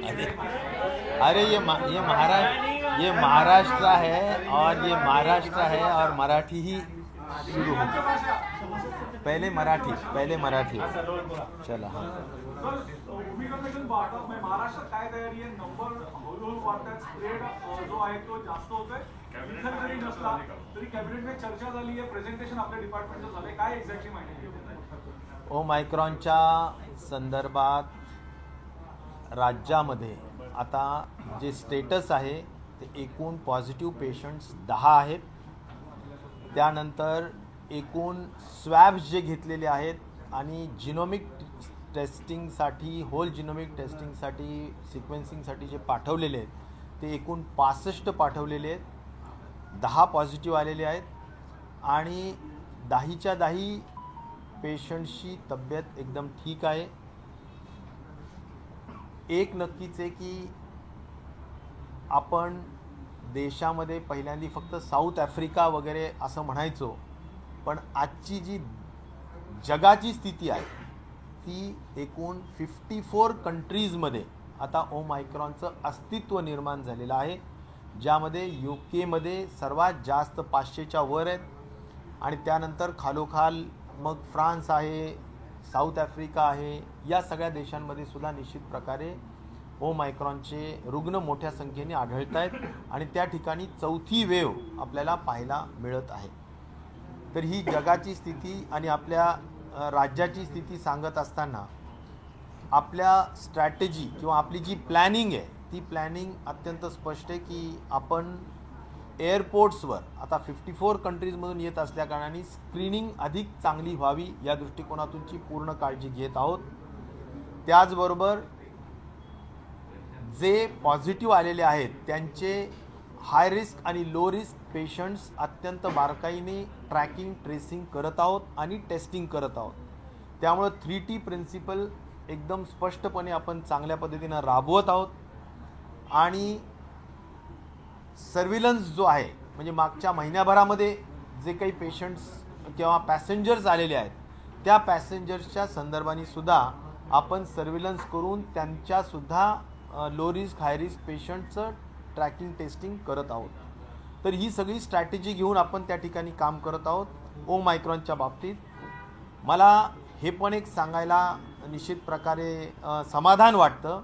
अरे ये महाराष्ट्र है और ये महाराष्ट्र है और मराठी ही शुरू हो। पहले मराठी चला हाँ। महाराष्ट्रात काय तयारी आहे? नंबर हळूहळू वाढतात, स्प्रेड जो आहे तो जास्त होतोय. इतर जरी नसला तरी कॅबिनेटमध्ये चर्चा झाली आहे, प्रेझेंटेशन आपल्या डिपार्टमेंटचं झालंय. काय एक्झॅक्टली माहिती आहे? ओमायक्रॉनच्या संदर्भात राज्यामध्ये आता जे स्टेटस आहे ते एकूण पॉझिटिव्ह पेशंट्स 10 आहेत. त्यानंतर एकूण स्वॅब्स जे घेतलेले आहेत आणि जिनोमिक टेस्टिंगसाठी होल जिनोमिक टेस्टिंगसाठी सिक्वेन्सिंगसाठी जे पाठवलेले आहेत ते एकूण 65 पाठवलेले आहेत. 10 पॉझिटिव्ह आलेले आहेत आणि 10च्या 10 पेशंट्सची तब्येत एकदम ठीक आहे. एक नक्कीच आहे की आपण देशामध्ये पहिल्यांदा फक्त साऊथ आफ्रिका वगैरे असं म्हणायचो, पण आजची जी जगाची स्थिती आहे ती एकूण 54 कंट्रीजमध्ये आता ओमायक्रॉनचं अस्तित्व निर्माण झालेलं आहे, ज्यामध्ये UK सर्वात जास्त 500च्या वर आहेत आणि त्यानंतर खालोखाल मग फ्रान्स आहे, साऊथ आफ्रिका आहे. या सगळ्या देशांमध्ये सुद्धा निश्चित प्रकारे ओमायक्रॉनचे रुग्ण मोठ्या संख्येने आढळत आहेत आणि त्या ठिकाणी चौथी वेव्ह आपल्याला पाहायला मिळत आहे. तर ही जगाची स्थिती आणि आपल्या राज्याची स्थिती सांगत असताना आपल्या स्ट्रॅटेजी किंवा आपली जी प्लॅनिंग आहे ती प्लॅनिंग अत्यंत स्पष्ट आहे की आपण एअरपोर्ट्सवर आता 54 कंट्रीजमधून येत असल्याकारणाने स्क्रीनिंग अधिक चांगली व्हावी या दृष्टिकोनातूनची पूर्ण काळजी घेत आहोत. त्याचबरोबर जे पॉझिटिव्ह आलेले आहेत त्यांचे हाय रिस्क आणि लो रिस्क पेशंट्स अत्यंत बारकाईने ट्रॅकिंग ट्रेसिंग करत आहोत आणि टेस्टिंग करत आहोत. त्यामुळं 3T प्रिन्सिपल एकदम स्पष्टपणे आपण चांगल्या पद्धतीनं राबवत आहोत आणि सर्व्हिलन्स जो आहे म्हणजे मागच्या महिन्याभरामध्ये जे काही पेशंट्स किंवा पॅसेंजर्स आलेले आहेत त्या पॅसेंजर्सच्या संदर्भाने सुद्धा आपण सर्व्हिलन्स करून त्यांच्यासुद्धा लो रिस्क हाय रिस्क पेशंटचं ट्रॅकिंग टेस्टिंग करत आहोत. तर ही सगळी स्ट्रॅटेजी घेऊन आपण त्या ठिकाणी काम करत आहोत. ओमायक्रॉनच्या बाबतीत मला हे पण एक सांगायला निश्चित प्रकारे समाधान वाटतं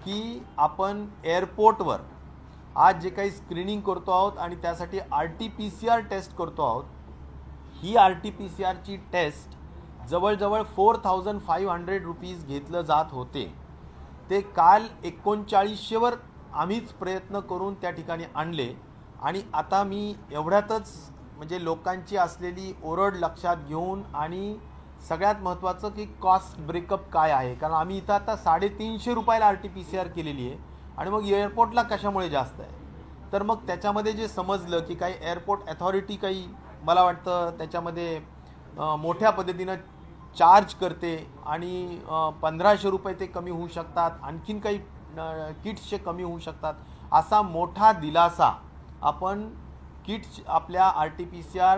की आपण एअरपोर्टवर आज जे काही स्क्रीनिंग करतो आहोत आणि त्यासाठी RT-PCR टेस्ट करतो आहोत, ही RT-PCRची टेस्ट जवळजवळ 4500 रुपीज घेतलं जात होते. ते काल 3900वर आम्हीच प्रयत्न करून त्या ठिकाणी आणले आणि आता मी एवढ्यातच म्हणजे लोकांची असलेली ओरड लक्षात घेऊन आणि सगळ्यात महत्त्वाचं की कॉस्ट ब्रेकअप काय आहे, कारण आम्ही इथं आता 350 रुपयाला RT-PCR केलेली आहे आणि मग एअरपोर्टला कशामुळे जास्त आहे. तर मग त्याच्यामध्ये जे समजलं की काही एअरपोर्ट अथॉरिटी काही मला वाटतं त्याच्यामध्ये मोठ्या पद्धतीनं चार्ज करते आणि 1500 रुपये ते कमी होऊ शकतात, आणखीन काही किट्सचे कमी होऊ शकतात. असा मोठा दिलासा आपण किट्स आपल्या RT-PCR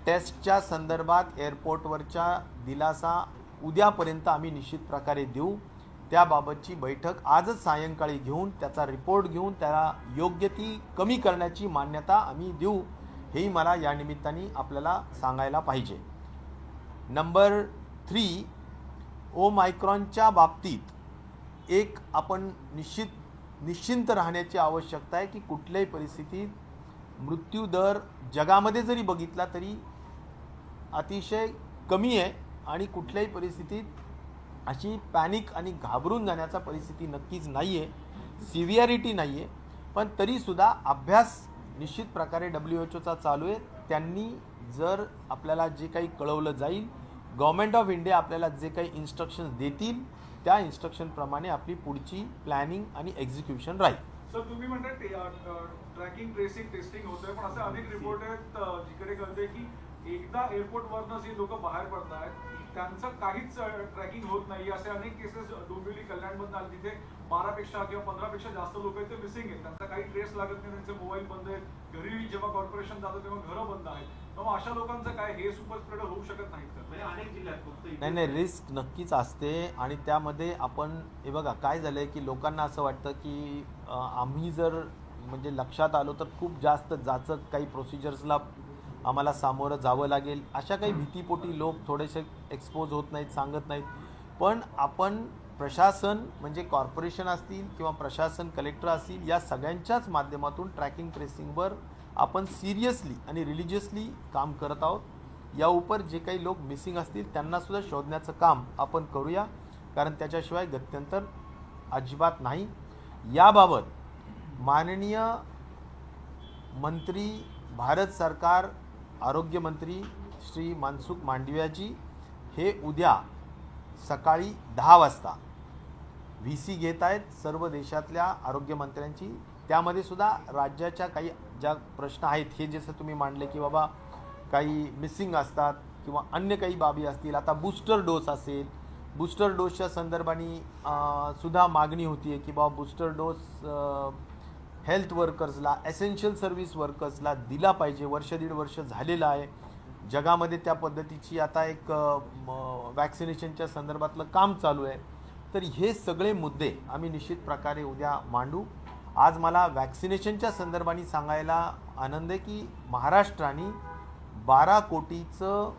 टेस्टच्या संदर्भात एअरपोर्टवरच्या दिलासा उद्यापर्यंत आम्ही निश्चित प्रकारे देऊ. त्याबाबतची बैठक आजच सायंकाळी घेऊन त्याचा रिपोर्ट घेऊन त्याला योग्य ती कमी करण्याची मान्यता आम्ही देऊ, हेही मला या निमित्ताने आपल्याला सांगायला पाहिजे. नंबर 3, ओमायक्रॉनच्या बाबतीत एक आपण निश्चिंत राहण्याची आवश्यकता आहे की कुठल्याही परिस्थितीत मृत्यूदर जगामध्ये जरी बघितला तरी अतिशय कमी आहे आणि कुठल्याही परिस्थितीत अशी पॅनिक आणि घाबरून जाण्याचा परिस्थिती नक्कीच नाही आहे, सिव्हिअरिटी नाही आहे. पण तरीसुद्धा अभ्यास निश्चित प्रकारे WHO चालू आहे. त्यांनी जर आपल्याला जे काही कळवलं जाईल, गव्हर्नमेंट ऑफ इंडिया आपल्याला जे काही इन्स्ट्रक्शन्स देतील त्या इन्स्ट्रक्शनप्रमाणे आपली पुढची प्लॅनिंग आणि एक्झिक्युशन राहील. सर तुम्ही म्हणताय ट्रॅकिंग ट्रेसिंग टेस्टिंग होतंय, पण असे अनेक रिपोर्ट आहेत जिकडे कळते की एकदा एअरपोर्टवरनं जे लोक बाहेर पडत आहेत त्यांचं काहीच ट्रॅकिंग होत नाही. असे अनेक केसेस डोंबिवली कल्याणमधून आले जिथे 12पेक्षा किंवा 15पेक्षा जास्त लोक आहेत ते मिसिंग आहेत. त्यांचा काही ट्रेस लागत नाही, त्यांचे मोबाईल बंद आहेत, घरी जेव्हा कॉर्पोरेशन जातं तेव्हा घरं बंद आहेत. तेव्हा अशा लोकांचं काय, हे सुपर स्प्रेडर होऊ शकत नाहीत का? म्हणजे अनेक जिल्ह्यात नाही, रिस्क नक्कीच असते. आणि त्यामध्ये आपण हे बघा काय झालंय की लोकांना असं वाटतं की आम्ही जर म्हणजे लक्षात आलो तर खूप जास्त जाचक काही प्रोसिजर्सला आम्हाला सामोरं जावं लागेल, अशा काही भीतीपोटी लोक थोडेसे एक्सपोज होत नाहीत, सांगत नाहीत. पण आपण प्रशासन म्हणजे कॉर्पोरेशन असतील किंवा प्रशासन कलेक्टर असतील या सगळ्यांच्याच माध्यमातून ट्रॅकिंग ट्रेसिंगवर आपण सिरियसली आणि रिलिजियसली काम करत आहोत. या उपर जे काही लोक मिसिंग असतील त्यांनासुद्धा शोधण्याचं काम आपण करूया, कारण त्याच्याशिवाय गत्यंतर अजिबात नाही. याबाबत माननीय मंत्री भारत सरकार आरोग्यमंत्री श्री मनसुख मांडवियाजी हे उद्या सकाळी 10 वाजता VC घेत आहेत सर्व देशातल्या आरोग्यमंत्र्यांची. त्यामध्ये सुद्धा राज्याच्या काही ज्या प्रश्न आहेत हे जसं तुम्ही मांडले की बाबा काही मिसिंग असतात किंवा अन्य काही बाबी असतील. आता बूस्टर डोस असेल, बूस्टर डोसच्या संदर्भाने सुद्धा मागणी होती आहे की बाबा बूस्टर डोस हेल्थ वर्कर्सला, एसेन्शियल सर्व्हिस वर्कर्सला दिला पाहिजे. वर्ष दीड वर्ष झालेलं आहे, जगामध्ये त्या पद्धतीची आता एक वॅक्सिनेशनच्या संदर्भातलं काम चालू आहे. तर हे सगळे मुद्दे आम्ही निश्चित प्रकारे उद्या मांडू. आज मला वॅक्सिनेशनच्या संदर्भाने सांगायला आनंद आहे की महाराष्ट्राने 12 कोटीचं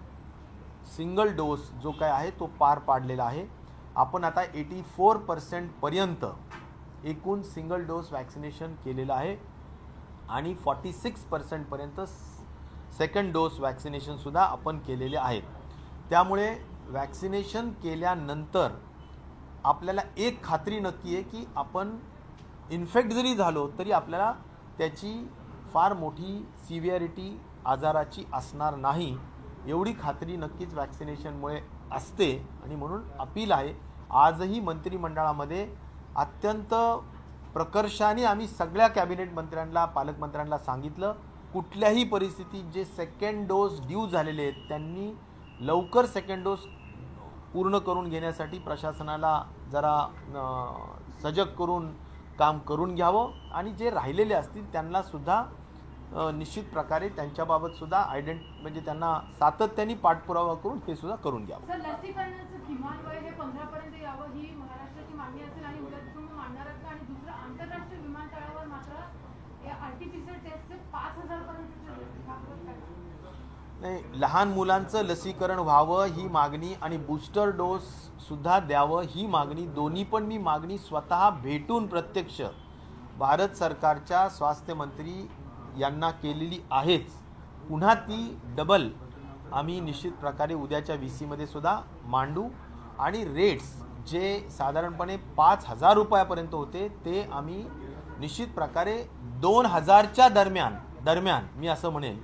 सिंगल डोस जो काय आहे तो पार पाडलेला आहे. आपण आता 84% पर्यंत एकूण सिंगल डोस वॅक्सिनेशन केलेलं आहे आणि 46% पर्यंत सेकंड डोस वॅक्सिनेशनसुद्धा आपण केलेले आहेत. त्यामुळे वॅक्सिनेशन केल्यानंतर आपल्याला एक खात्री नक्की आहे की आपण इन्फेक्ट जरी झालो तरी आपल्याला त्याची फार मोठी सिव्हिअरिटी आजाराची असणार नाही, एवढी खात्री नक्कीच वॅक्सिनेशनमुळे असते. आणि म्हणून अपील आहे, आजही मंत्रिमंडळामध्ये अत्यंत प्रकर्षाने आम्ही सगळ्या कॅबिनेट मंत्र्यांना, पालकमंत्र्यांना सांगितलं कुठल्याही परिस्थितीत जे सेकंड डोस ड्यू झालेले आहेत त्यांनी लवकर सेकंड डोस पूर्ण करून घेण्यासाठी प्रशासनाला जरा सजग करून काम करून घ्यावं. आणि जे राहिलेले असतील त्यांनासुद्धा निश्चित प्रकारे त्यांच्याबाबतसुद्धा म्हणजे त्यांना सातत्याने पाठपुरावा करून ते सुद्धा करून घ्यावं. सर, लसीकरणाचं किमान वय हे 15 पर्यंत यावं ही महाराष्ट्राची मागणी असेल आणि उद्या तुम्ही मांडणार आहात का? आणि दुसरं, आंतरराष्ट्रीय विमानतळावर मात्र या आरटीपीसीआर टेस्टचे 5000 नाही, लहान मुलांचं लसीकरण व्हावं ही मागणी आणि बूस्टर डोस सुद्धा द्यावं ही मागणी, दोन्ही पण मी मागणी स्वतः भेटून प्रत्यक्ष भारत सरकारच्या स्वास्थ्य मंत्री यांना केलेली आहेच. पुन्हा ती डबल आम्ही निश्चित प्रकारे उद्याच्या VCमध्ये सुद्धा मांडू. आणि रेट्स जे साधारणपणे 5000 रुपयापर्यंत होते ते आम्ही निश्चित प्रकारे 2000च्या दरम्यान मी असं म्हणेन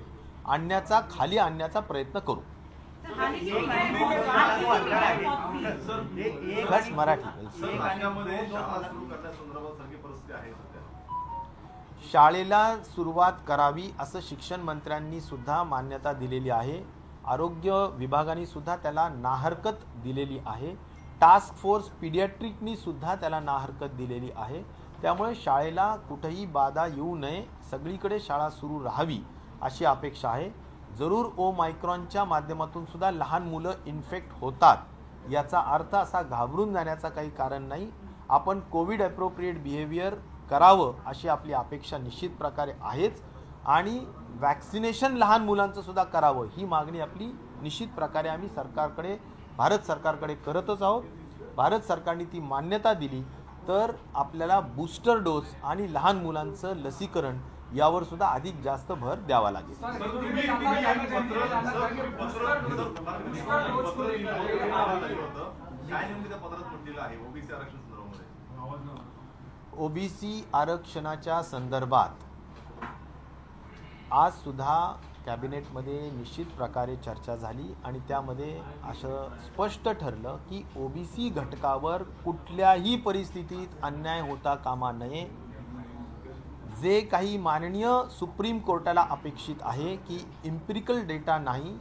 खाली आणण्याचा प्रयत्न करू. शाळेला सुरुवात करावी असं शिक्षण मंत्र्यांनी सुद्धा मान्यता दिलेली आहे. आरोग्य विभागाने सुद्धा त्याला नाहरकत दिलेली आहे. टास्क फोर्स पीडियाट्रिकनी सुद्धा त्याला नाहरकत दिलेली आहे. त्यामुळे शाळेला कुठेही बाधा येऊ नये, सगळीकडे शाळा सुरू राहावी अशी अपेक्षा आहे. जरूर ओमायक्रॉनच्या माध्यमातून सुद्धा लहान मुलं इन्फेक्ट होतात, याचा अर्थ असा घाबरून जाण्याचा काही कारण नाही. आपण कोविड ॲप्रोप्रिएट बिहेवियर करावं अशी आपली अपेक्षा निश्चित प्रकारे आहेच. आणि वॅक्सिनेशन लहान मुलांचं सुद्धा करावं ही मागणी आपली निश्चित प्रकारे आम्ही भारत सरकारकडे करतच आहोत. भारत सरकारने ती मान्यता दिली तर आपल्याला बूस्टर डोस आणि लहान मुलांचं लसीकरण यावर सुद्धा अधिक जास्त भर द्यावा लागेल. ओबीसी आरक्षणाच्या संदर्भात आज सुद्धा कॅबिनेटमध्ये निश्चित प्रकारे चर्चा झाली आणि त्यामध्ये असं स्पष्ट ठरलं की ओबीसी घटकावर कुठल्याही परिस्थितीत अन्याय होता कामा नये. जे काही माननीय सुप्रीम कोर्टाला अपेक्षित आहे की इम्पिरिकल डेटा नाही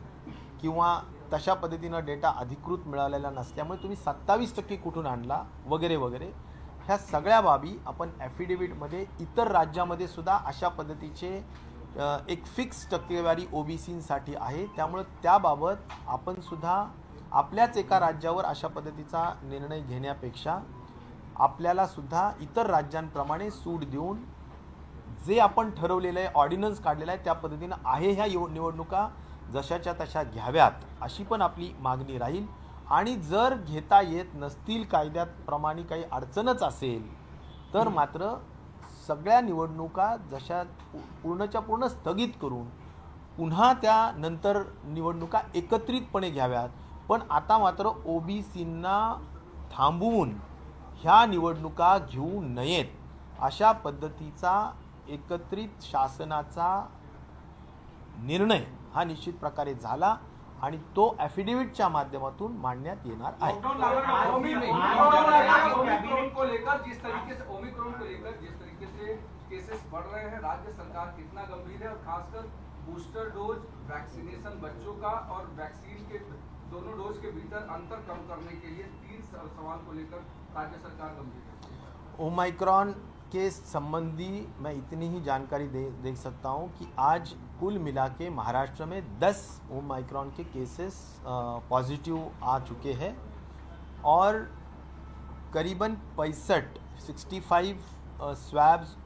किंवा तशा पद्धतीनं डेटा अधिकृत मिळालेला नसल्यामुळे तुम्ही 27% कुठून आणला वगैरे वगैरे, ह्या सगळ्या बाबी आपण ॲफिडेव्हिटमध्ये इतर राज्यामध्ये सुद्धा अशा पद्धतीचे एक फिक्स टक्केवारी OBCसाठी आहे. त्यामुळं त्याबाबत आपण सुद्धा आपल्याच एका राज्यावर अशा पद्धतीचा निर्णय घेण्यापेक्षा आपल्याला सुद्धा इतर राज्यांप्रमाणे सूट देऊन जे आपण ठरवलेलं आहे, ऑर्डिनन्स काढलेला आहे, त्या पद्धतीनं आहे ह्या निवडणुका जशाच्या तशा घ्याव्यात अशी पण आपली मागणी राहील. आणि जर घेता येत नसतील, कायद्याप्रमाणे काही अडचणच असेल, तर मात्र सगळ्या निवडणुका जशा पूर्णच्या पूर्ण स्थगित करून पुन्हा त्यानंतर निवडणुका एकत्रितपणे घ्याव्यात. पण आता मात्र OBCंना थांबवून ह्या निवडणुका घेऊ नयेत अशा पद्धतीचा एकत्रित शासनाचा निर्णय हा निश्चित प्रकारे झाला आणि तो ॲफिडेव्हिटच्या माध्यमातून मांडण्यात येणार आहे. ओमिक्रॉन को लेकर जिस तरीके से केसेस बढ़ रहे हैं, राज्य सरकार कितना गंभीर है और खासकर बूस्टर डोज वैक्सीनेशन बच्चों का और वैक्सीन के दोनों डोज के भीतर अंतर कम करने के लिए 3 सवाल को लेकर राज्य सरकार गंभीर है। ओमाइक्रॉन के संबंधी मैं इतनी ही जानकारी दे सकता हूं कि आज कुल मिला के महाराष्ट्र में 10 ओमाइक्रॉन के केसेस पॉजिटिव आ चुके हैं और करीबन 65 स्वैब्स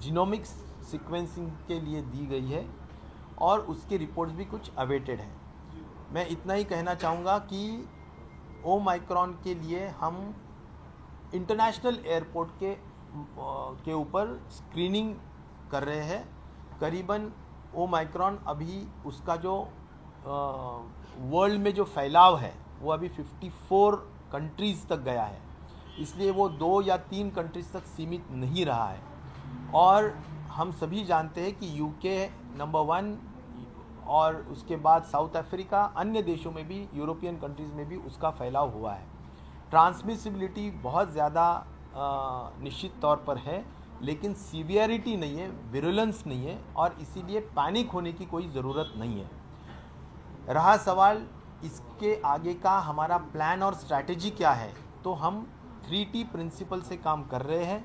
जीनोमिक्स सीक्वेंसिंग के लिए दी गई है और उसके रिपोर्ट्स भी कुछ अवेटेड हैं. मैं इतना ही कहना चाहूँगा कि ओमाइक्रॉन के लिए हम इंटरनेशनल एयरपोर्ट के ऊपर स्क्रीनिंग कर रहे हैं. करीबन ओमाइक्रॉन अभी उसका जो वर्ल्ड में जो फैलाव है वो अभी 54 कंट्रीज़ तक गया है, इसलिए वो 2 या 3 कंट्रीज़ तक सीमित नहीं रहा है. और हम सभी जानते हैं कि यूके नंबर 1 और उसके बाद साउथ अफ्रीका, अन्य देशों में भी, यूरोपियन कंट्रीज़ में भी उसका फैलाव हुआ है. ट्रांसमिसिबिलिटी बहुत ज़्यादा निश्चित तौर पर है, लेकिन सीवियरिटी नहीं है, विरुलेंस नहीं है और इसीलिए पैनिक होने की कोई ज़रूरत नहीं है. रहा सवाल इसके आगे का हमारा प्लान और स्ट्रैटेजी क्या है, तो हम 3T प्रिंसिपल से काम कर रहे हैं.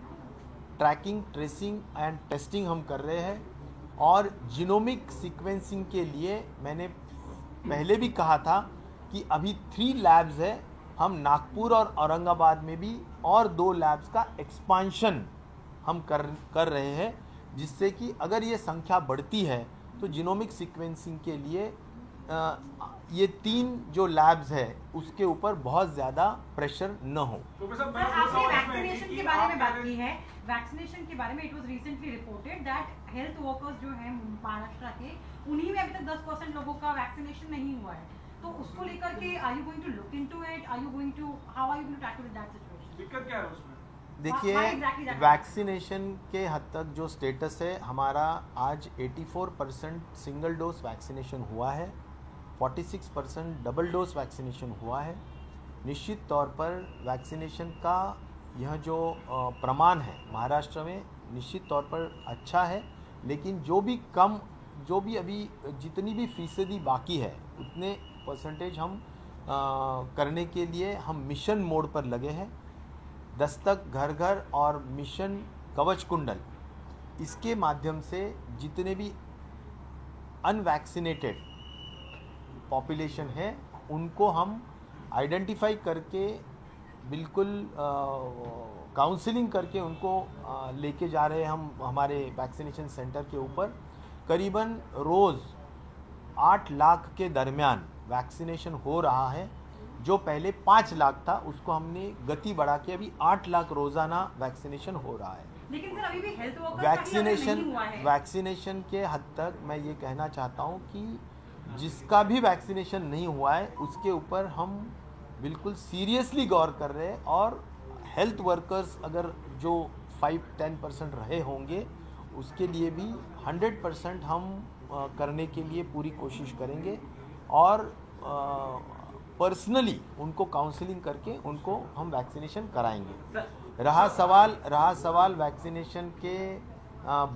ट्रैकिंग, ट्रेसिंग एंड टेस्टिंग हम कर रहे हैं और जीनोमिक सीक्वेंसिंग के लिए मैंने पहले भी कहा था कि अभी 3 लैब्स है. हम नागपुर और औरंगाबाद में भी और 2 लैब्स का एक्सपांशन हम कर रहे हैं, जिससे कि अगर ये संख्या बढ़ती है तो जीनोमिक सीक्वेंसिंग के लिए ये 3 जो लैब्स है उसके ऊपर बहुत ज़्यादा प्रेशर न हो. आपने वैक्सीनेशन के बारे में बात की है. वैक्सीनेशन के बारे में it was recently reported that health workers जो हैं महाराष्ट्र के, उन्हीं में अभी तक 10% लोगों का वैक्सीनेशन नहीं हुआ है. तो उसको लेकर के are you going to look into it, are you going to how are you going to tackle that situation? दिक्कत क्या है उसमें? देखिए, वैक्सीनेशन के हद तक जो स्टेटस है हमारा, आज 84% सिंगल डोज वैक्सीनेशन हुआ है, 46% डबल डोज वैक्सीनेशन हुआ है. निश्चित तौर पर वैक्सीनेशन का यह जो प्रमाण है महाराष्ट्र में निश्चित तौर पर अच्छा है, लेकिन जो भी अभी जितनी भी फीसदी बाकी है उतने परसेंटेज हम करने के लिए हम मिशन मोड पर लगे हैं. दस्तक घर घर और मिशन कवच कुंडल, इसके माध्यम से जितने भी अनवैक्सीनेटेड पॉपुलेशन है उनको हम आइडेंटिफाई करके बिल्कुल काउंसलिंग करके उनको लेके जा रहे हैं हम हमारे वैक्सीनेशन सेंटर के ऊपर. करीबन रोज़ 8 लाख के दरमियान वैक्सीनेशन हो रहा है. जो पहले 5 लाख था उसको हमने गति बढ़ा के अभी 8 लाख रोज़ाना वैक्सीनेशन हो रहा है. लेकिन सर अभी भी हेल्थ वर्कर्स वैक्सीनेशन के हद तक मैं ये कहना चाहता हूँ कि जिसका भी वैक्सीनेशन नहीं हुआ है उसके ऊपर हम बिल्कुल सीरियसली गौर कर रहे हैं और हेल्थ वर्कर्स अगर जो 5-10% रहे होंगे उसके लिए भी 100% हम करने के लिए पूरी कोशिश करेंगे और पर्सनली उनको काउंसलिंग करके उनको हम वैक्सीनेशन कराएंगे. रहा सवाल वैक्सीनेशन के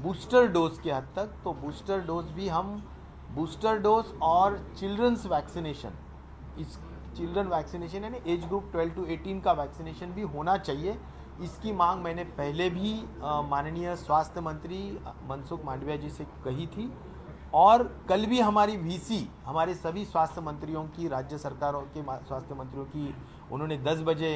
बूस्टर डोज के हद तक, तो बूस्टर डोज भी हम बूस्टर डोज और चिल्ड्रंस वैक्सीनेशन, इस चिल्ड्रन वैक्सीनेशन यानी एज ग्रुप 12 to 18 का वैक्सीनेशन भी होना चाहिए। इसकी मांग मैंने पहले भी माननीय स्वास्थ्य मंत्री मनसुख मांडविया जी से कही थी, और कल भी हमारी वीसी, हमारे सभी स्वास्थ्य मंत्रियों की, राज्य सरकारों के स्वास्थ्य मंत्रियों की, उन्होंने 10 बजे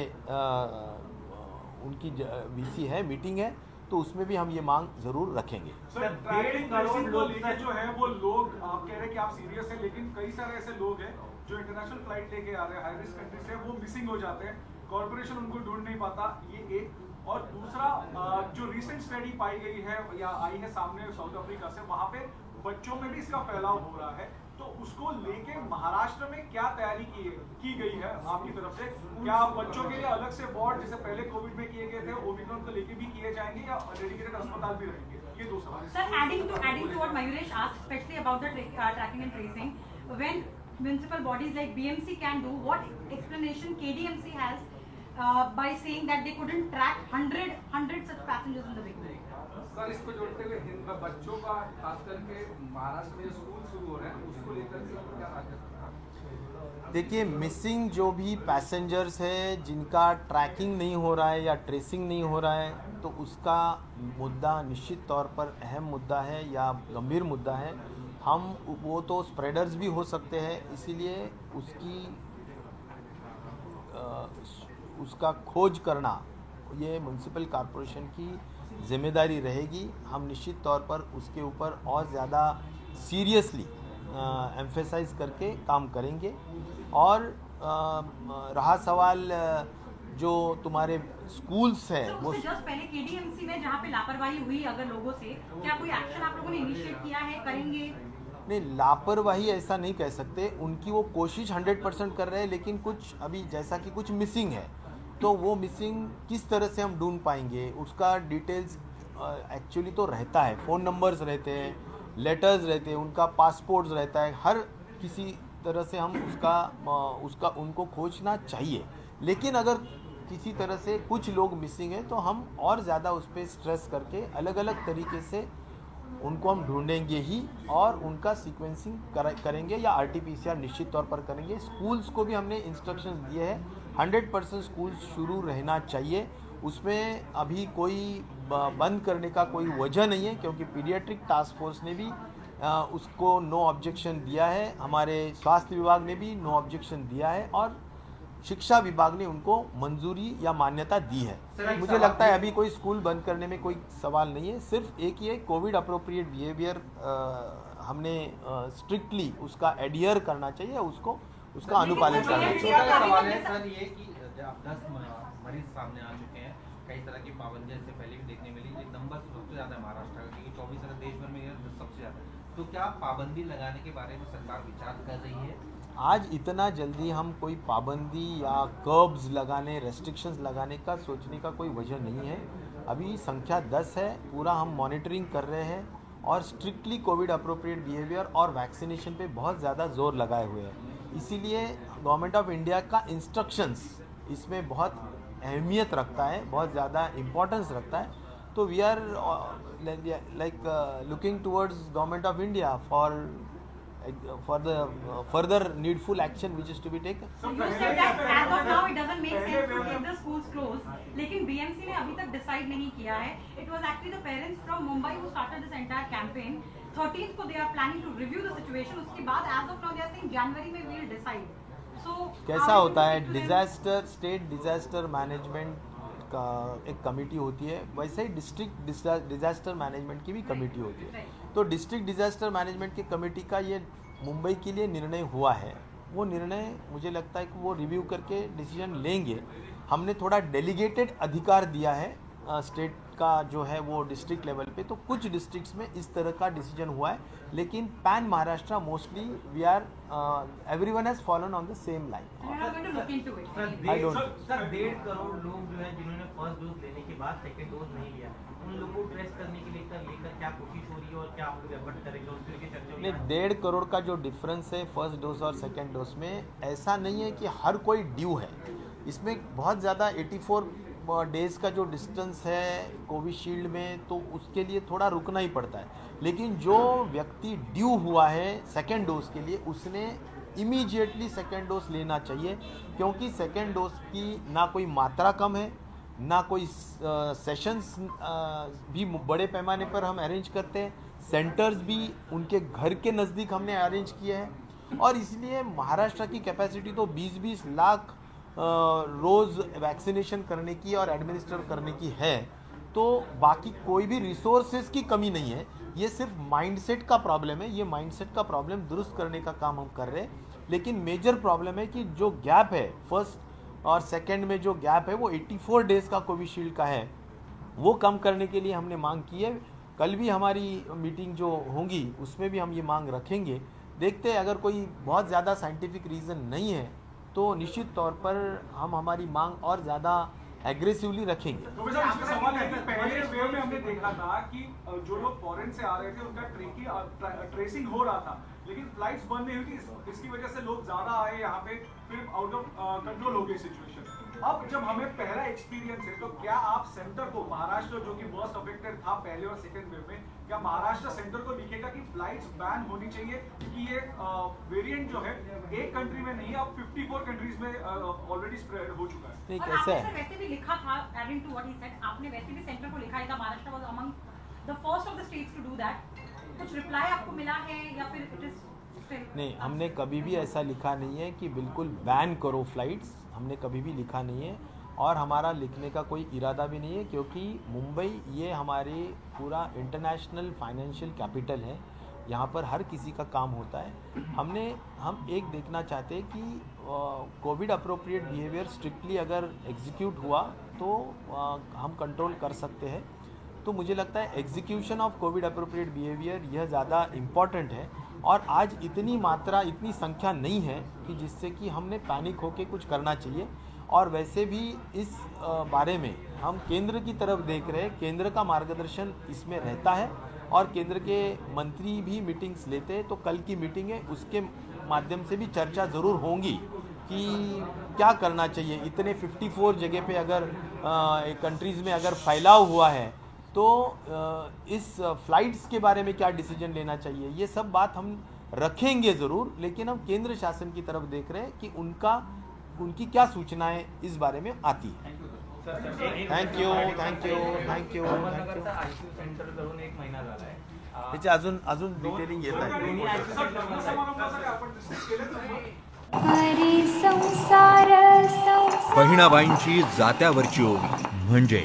उनकी वीसी है, मीटिंग है, तो उसमें भी हम ये मांग जरूर रखेंगे। सर, ट्रैकिंग ट्रेसिंग को लेके जो है वो लोग, आप कह रहे हैं कि आप सीरियस हैं, लेकिन कई सारे ऐसे लोग हैं जो इंटरनेशनल फ्लाइट लेके आ रहे हैं हाई रिस्क कंट्री से, वो मिसिंग हो जाते हैं, कॉर्पोरेशन उनको ढूंढ नहीं पाता, ये एक। और दूसरा, जो रिसेंट स्टडी पाई गई है या आई है सामने साउथ अफ्रीका से, वहां पे बच्चों में भी इसका फैलाव हो रहा है, तो उसको लेके महाराष्ट्र में क्या तैयारी की गई है आपकी तरफ से? क्या बच्चों के लिए अलग से वार्ड जैसे पहले कोविड में किए गए थे, ओमिक्रॉन को लेके भी किए जाएंगे, या डेडिकेटेड अस्पताल भी रहेंगे? ये दो सवाल। Sir, adding to what Mayuresh asked, especially about the tracking and tracing, when municipal bodies like BMC can do, what explanation KDMC has by saying that they couldn't track 100 such passengers in the beginning? Sir, इसको जोड़ते हुए बच्चों का खास करके महाराष्ट्र में जो school शुरू हो रहे हैं उसको लेकर के क्या राज्य सरकार? देखिए, मिसिंग जो भी पैसेंजर्स है जिनका ट्रैकिंग नहीं हो रहा है या ट्रेसिंग नहीं हो रहा है, तो उसका मुद्दा निश्चित तौर पर अहम मुद्दा है या गंभीर मुद्दा है। हम वो तो स्प्रेडर्स भी हो सकते हैं, इसीलिए उसका खोज करना ये म्युनिसिपल कॉरपोरेशन की जिम्मेदारी रहेगी। हम निश्चित तौर पर उसके ऊपर और ज़्यादा सीरियसली एम्फेसाइज करके काम करेंगे। और रहा सवाल जो तुम्हारे स्कूल्स हैं, वो जस्ट पहले केडीएमसी में जहाँ पे लापरवाही हुई अगर लोगों से, क्या कोई एक्शन आप लोगों ने इनिशिएट किया है, करेंगे? नहीं, लापरवाही ऐसा नहीं कह सकते, उनकी वो कोशिश 100% कर रहे हैं, लेकिन कुछ अभी जैसा कि कुछ मिसिंग है, तो वो मिसिंग किस तरह से हम ढूंढ पाएंगे, उसका डिटेल्स एक्चुअली तो रहता है, फ़ोन नंबर्स रहते हैं, लेटर्स रहते हैं, उनका पासपोर्ट्स रहता है, हर किसी तरह से हम उसका उनको खोजना चाहिए। लेकिन अगर किसी तरह से कुछ लोग मिसिंग हैं तो हम और ज़्यादा उस पर स्ट्रेस करके अलग अलग तरीके से उनको हम ढूंढेंगे ही, और उनका सीक्वेंसिंग करेंगे या RT-PCR निश्चित तौर पर करेंगे। स्कूल्स को भी हमने इंस्ट्रक्शंस दिए हैं, 100% स्कूल्स शुरू रहना चाहिए, उसमें अभी कोई बंद करने का कोई वजह नहीं है, क्योंकि पीडियाट्रिक टास्क फोर्स ने भी उसको नो ऑब्जेक्शन दिया है, हमारे स्वास्थ्य विभाग ने भी नो ऑब्जेक्शन दिया है, और शिक्षा विभाग ने उनको मंजूरी या मान्यता दी है। मुझे लगता है अभी कोई स्कूल बंद करने में कोई सवाल नहीं है, सिर्फ एक ही है, कोविड अप्रोप्रिएट बिहेवियर हमने स्ट्रिक्टली उसका एडियर करना चाहिए, उसका अनुपालन करना चाहिए। छोटा सवाल है सर ये कि जब 10 मरीज सामने आ चुके हैं, कई तरह की पाबंदियां से पहले भी देखने मिली, एक नंबर सबसे ज़्यादा है महाराष्ट्र का, क्योंकि 24 अगर देश भर में सबसे ज़्यादा, तो क्या पाबंदी लगाने के बारे में सरकार विचार कर रही है? आज इतना जल्दी हम कोई पाबंदी या कर्ब्स लगाने, रेस्ट्रिक्शंस लगाने का सोचने का कोई वजह नहीं है। अभी संख्या 10 है, पूरा हम मॉनिटरिंग कर रहे हैं, और स्ट्रिक्टली कोविड अप्रोप्रिएट बिहेवियर और वैक्सीनेशन पे बहुत ज़्यादा जोर लगाए हुए हैं। इसीलिए गवर्नमेंट ऑफ इंडिया का इंस्ट्रक्शंस इसमें बहुत अहमियत रखता है, बहुत ज़्यादा इम्पोर्टेंस रखता है। तो we are like looking towards government of India for the further needful action which is to be taken. So you said that as of now it doesn't make sense to keep the schools closed, लेकिन BMC ने अभी तक decide नहीं किया है. It was actually the parents from Mumbai who started this entire campaign. 13th को they are planning to review the situation. उसके बाद as of now they are saying January में we'll decide. So कैसा होता है, डिजास्टर, स्टेट डिजास्टर मैनेजमेंट का एक committee होती है, वैसे ही डिस्ट्रिक्ट डिजास्टर मैनेजमेंट की भी कमेटी होती है। तो डिस्ट्रिक्ट डिजास्टर मैनेजमेंट की कमेटी का ये मुंबई के लिए निर्णय हुआ है, वो निर्णय मुझे लगता है कि वो रिव्यू करके डिसीजन लेंगे। हमने थोड़ा डेलीगेटेड अधिकार दिया है स्टेट का जो है वो डिस्ट्रिक्ट लेवल पे, तो कुछ डिस्ट्रिक्ट्स में इस तरह का डिसीजन हुआ है, लेकिन pan Maharashtra mostly we are everyone has fallen on the same line. I don't. Sir 1.5 crore लोग जो हैं जिन्होंने फर्स्ट डोज लेने के बाद सेकंड डोज नहीं लिया, उन लोगों को ट्रेस करने के लेकर क्या कोशिश हो रही है और क्या आप लोग एफर्ट करेंगे उसके लिए चर्चा? 1.5 करोड़ का जो डिफरेंस है फर्स्ट डोज और सेकंड डोज में, ऐसा नहीं है कि हर कोई ड्यू है, इसमें बहुत ज़्यादा 84 डेज़ का जो डिस्टेंस है कोविशील्ड में, तो उसके लिए थोड़ा रुकना ही पड़ता है। लेकिन जो व्यक्ति ड्यू हुआ है सेकेंड डोज के लिए, उसने इमीडिएटली सेकेंड डोज लेना चाहिए, क्योंकि सेकेंड डोज की ना कोई मात्रा कम है, ना कोई सेशंस भी बड़े पैमाने पर हम अरेंज करते हैं, सेंटर्स भी उनके घर के नज़दीक हमने अरेंज किए हैं, और इसलिए महाराष्ट्र की कैपेसिटी तो 20-20 लाख रोज़ वैक्सीनेशन करने की और एडमिनिस्टर करने की है। तो बाकी कोई भी रिसोर्सेज की कमी नहीं है, ये सिर्फ माइंडसेट का प्रॉब्लम है। ये माइंडसेट का प्रॉब्लम दुरुस्त करने का काम हम कर रहे हैं। लेकिन मेजर प्रॉब्लम है कि जो गैप है फर्स्ट और सेकेंड में, जो गैप है वो 84 डेज़ का कोविशील्ड का है, वो कम करने के लिए हमने मांग की है। कल भी हमारी मीटिंग जो होगी उसमें भी हम ये मांग रखेंगे। देखते हैं, अगर कोई बहुत ज़्यादा साइंटिफिक रीज़न नहीं है तो निश्चित तौर पर हम हमारी मांग और ज़्यादा एग्रेसिवली रखेंगे। प्रोफेसर, इसमें सवाल है कि पहले वेव में हमने देखा था कि जो लोग फॉरेन से आ रहे थे उनका ट्रेसिंग हो रहा था, लेकिन फ्लाइट्स बंद नहीं हुई थी, इसकी वजह से लोग ज्यादा आए यहाँ पे, फिर आउट ऑफ कंट्रोल हो गई सिचुएशन। अब जब हमें पहला एक्सपीरियंस है, तो क्या आप सेंटर को, महाराष्ट्र जो कि वर्स्ट अफेक्टेड था पहले और सेकेंड वेव में, क्या महाराष्ट्र सेंटर को लिखेगा कि फ्लाइट्स बैन होनी चाहिए, क्योंकि ये वेरिएंट जो है एक कंट्री में नहीं, अब 54 कंट्रीज में ऑलरेडी स्प्रेड हो चुका है। नहीं, और कैसा आपने है, सर वैसे भी लिखा था, adding to what he said, आपने वैसे भी सेंटर को लिखा है था, Maharashtra was among the first of the states to do that. कुछ रिप्लाई आपको मिला है या फिर इट इज स्टिल? नहीं, हमने कभी भी ऐसा लिखा नहीं है कि बिल्कुल बैन करो फ्लाइट्स, हमने कभी भी लिखा नहीं है, और हमारा लिखने का कोई इरादा भी नहीं है, क्योंकि मुंबई ये हमारी पूरा इंटरनेशनल फाइनेंशियल कैपिटल है, यहाँ पर हर किसी का काम होता है। हम एक देखना चाहते हैं कि कोविड अप्रोप्रिएट बिहेवियर स्ट्रिक्टली अगर एग्जीक्यूट हुआ तो हम कंट्रोल कर सकते हैं। तो मुझे लगता है execution of Covid appropriate behaviour यह ज़्यादा इम्पॉर्टेंट है, और आज इतनी मात्रा, इतनी संख्या नहीं है कि जिससे कि हमने पैनिक होकर कुछ करना चाहिए। और वैसे भी इस बारे में हम केंद्र की तरफ देख रहे हैं, केंद्र का मार्गदर्शन इसमें रहता है, और केंद्र के मंत्री भी मीटिंग्स लेते हैं। तो कल की मीटिंग है, उसके माध्यम से भी चर्चा ज़रूर होगी कि क्या करना चाहिए। इतने 54 जगह पे अगर कंट्रीज़ में अगर फैलाव हुआ है, तो इस फ्लाइट्स के बारे में क्या डिसीजन लेना चाहिए, ये सब बात हम रखेंगे ज़रूर। लेकिन हम केंद्र शासन की तरफ देख रहे हैं कि उनकी क्या सूचनाएं इस बारे में आती है। Thank you. सेंटर धरून 1 महिना झाला आहे. त्याचे अजून डिटेलिंग येत आहे. आपण डिस्कस केलं तर बहिणाबाईंची जात्यावरची ओवी म्हणजे